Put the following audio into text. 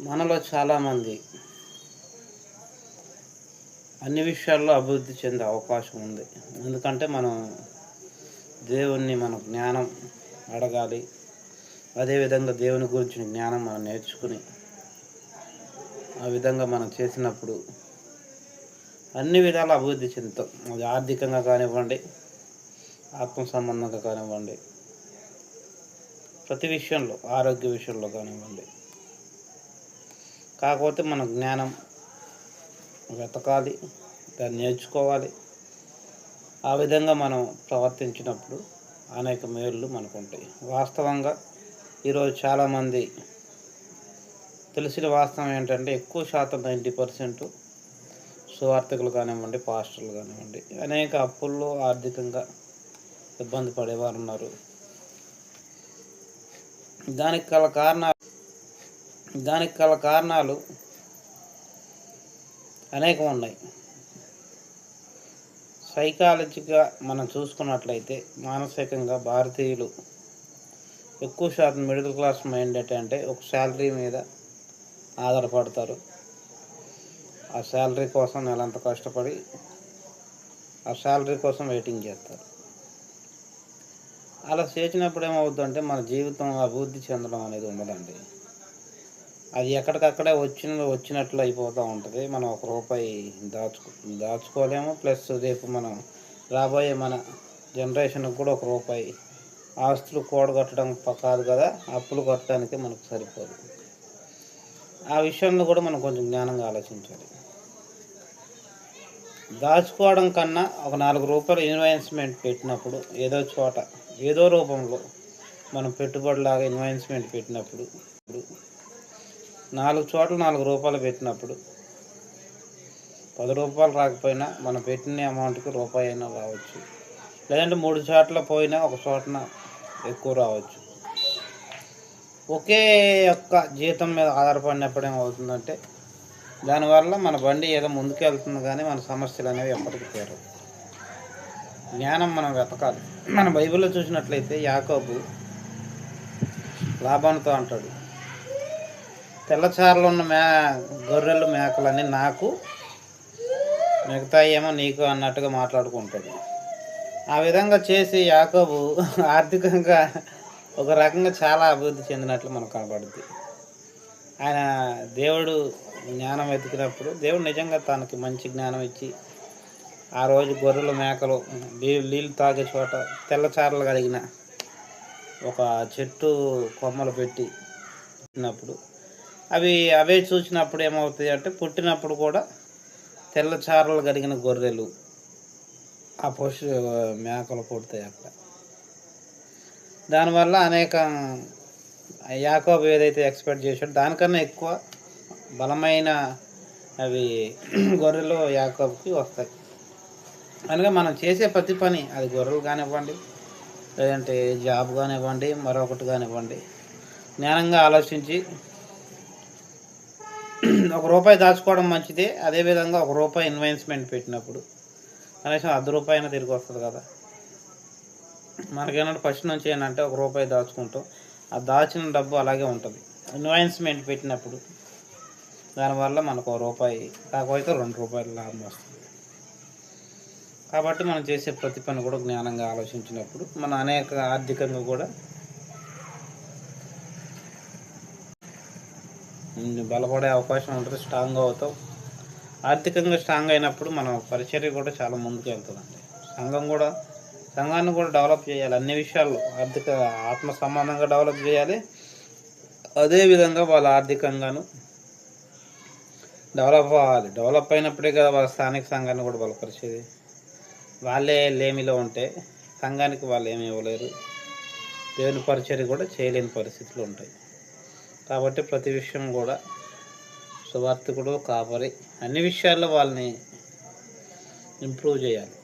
మనలో చాలామంది అన్ని విషయాల్లో అభివృద్ధి చెందే అవకాశం ఉంది. ఎందుకంటే మనం దేవుణ్ణి మన జ్ఞానం అడగాలి. అదేవిధంగా దేవుని గురించిన జ్ఞానం మనం నేర్చుకుని ఆ విధంగా మనం చేసినప్పుడు అన్ని విధాల అభివృద్ధి చెందుతాం. అది ఆర్థికంగా కానివ్వండి, ఆత్మ సంబంధంగా కానివ్వండి, ప్రతి విషయంలో, ఆరోగ్య విషయంలో కానివ్వండి. కాకపోతే మన జ్ఞానం వెతకాలి, దాన్ని నేర్చుకోవాలి. ఆ విధంగా మనం ప్రవర్తించినప్పుడు అనేక మేళ్ళు మనకు ఉంటాయి. వాస్తవంగా ఈరోజు చాలామంది తెలిసిన వాస్తవం ఏంటంటే ఎక్కువ శాతం 90% సువార్థికులు కానివ్వండి, పాస్టర్లు కానివ్వండి అనేక అప్పుల్లో ఆర్థికంగా ఇబ్బంది పడేవారు ఉన్నారు. దానికి గల కారణాలు అనేకం ఉన్నాయి. సైకాలజీగా మనం చూసుకున్నట్లయితే మానసికంగా భారతీయులు ఎక్కువ శాతం మిడిల్ క్లాస్ మైండ్ అంటే ఒక శాలరీ మీద ఆధారపడతారు. ఆ శాలరీ కోసం నెలంతా కష్టపడి ఆ శాలరీ కోసం వెయిటింగ్ చేస్తారు. అలా చేసినప్పుడు ఏమవుతుందంటే మన జీవితం అభివృద్ధి చెందడం అనేది ఉండదండి. అది ఎక్కడికక్కడే వచ్చినట్లు అయిపోతూ ఉంటుంది. మనం ఒక రూపాయి దాచుకోలేము. ప్లస్ రేపు మనం రాబోయే మన జనరేషన్కి కూడా ఒక రూపాయి ఆస్తులు కూడగట్టడం కాదు కదా, అప్పులు కట్టడానికి మనకు సరిపోదు. ఆ విషయంలో కూడా మనం కొంచెం జ్ఞానంగా ఆలోచించాలి. దాచుకోవడం కన్నా ఒక 4 రూపాయలు ఇన్వెస్ట్మెంట్ పెట్టినప్పుడు ఏదో చోట ఏదో రూపంలో మనం పెట్టుబడిలాగా ఇన్వెస్ట్మెంట్ పెట్టినప్పుడు 4 చోట్ల 4 రూపాయలు పెట్టినప్పుడు 10 రూపాయలు రాకపోయినా మనం పెట్టిన అమౌంట్కి రూపాయి అయినా రావచ్చు. లేదంటే 3 చోట్ల పోయినా ఒక చోటన ఎక్కువ రావచ్చు. ఒకే ఒక్క జీతం మీద ఆధారపడినప్పుడు ఏమవుతుందంటే దానివల్ల మన బండి ఏదో ముందుకు వెళ్తుంది, కానీ మన సమస్యలు అనేవి ఎప్పటికీ తీరవు. జ్ఞానం మనం వెతకాలి. మన బైబిల్లో చూసినట్లయితే యాకోబు లాబానుతో అంటాడు, తెల్లచారలు ఉన్న గొర్రెలు మేకలన్నీ నాకు, మిగతా ఏమో నీకు అన్నట్టుగా మాట్లాడుకుంటాడు. ఆ విధంగా చేసి యాకోబు ఆర్థికంగా ఒక రకంగా చాలా అభివృద్ధి చెందినట్లు మనకు కనబడుద్ది. ఆయన దేవుడు జ్ఞానం వెతికినప్పుడు దేవుడు నిజంగా తనకి మంచి జ్ఞానం ఇచ్చి ఆ రోజు గొర్రెలు మేకలు నీళ్ళు తాగే చోట తెల్లచారలు కలిగిన ఒక చెట్టు కొమ్మలు పెట్టినప్పుడు అవే చూసినప్పుడు ఏమవుతాయి అంటే పుట్టినప్పుడు కూడా తెల్లచారలు కలిగిన గొర్రెలు ఆ మేకలు పుడతాయి అక్కడ. దానివల్ల అనేక యాకోబు ఏదైతే ఎక్స్పెక్ట్ చేశాడో దానికన్నా ఎక్కువ బలమైన అవి గొర్రెలు యాకోబుకి వస్తాయి. అందుకే మనం చేసే ప్రతి పని, అది గొర్రెలు కానివ్వండి, లేదంటే జాబ్ కానివ్వండి, మరొకటి కానివ్వండి, జ్ఞానంగా ఆలోచించి ఒక రూపాయి దాచుకోవడం మంచిదే. అదేవిధంగా ఒక రూపాయి ఇన్వెస్ట్మెంట్ పెట్టినప్పుడు కనీసం ₹1 అయినా తిరిగి వస్తుంది కదా. మనకేంటంటే ఫస్ట్ నుంచి ఏంటంటే ఒక రూపాయి దాచుకుంటాం, ఆ దాచిన డబ్బు అలాగే ఉంటుంది. ఇన్వెస్ట్మెంట్ పెట్టినప్పుడు దానివల్ల మనకు రూపాయి కాకపోతే ₹2 లాభం వస్తుంది. కాబట్టి మనం చేసే ప్రతి పని కూడా జ్ఞానంగా ఆలోచించినప్పుడు మనం అనేక ఆర్థికంగా కూడా బలపడే అవకాశం ఉంటుంది. స్ట్రాంగ్ అవుతాం. ఆర్థికంగా స్ట్రాంగ్ అయినప్పుడు మనం పరిచర్య కూడా చాలా ముందుకు వెళ్తుందండి. సంఘాన్ని కూడా డెవలప్ చేయాలి. అన్ని విషయాల్లో ఆత్మ సంబంధంగా డెవలప్ చేయాలి. అదేవిధంగా వాళ్ళు ఆర్థికంగాను డెవలప్ అవ్వాలి. డెవలప్ అయినప్పుడే కదా వాళ్ళ స్థానిక సంఘాన్ని కూడా బలపరిచేది. వాళ్ళే లేమిలో ఉంటే సంఘానికి వాళ్ళు ఏమి ఇవ్వలేరు, దేవుని పరిచర్య కూడా చేయలేని పరిస్థితులు ఉంటాయి. కాబట్టి ప్రతి విషయం కూడా సువార్థికుడు, కాపరి అన్ని విషయాల్లో వాళ్ళని ఇంప్రూవ్ చేయాలి.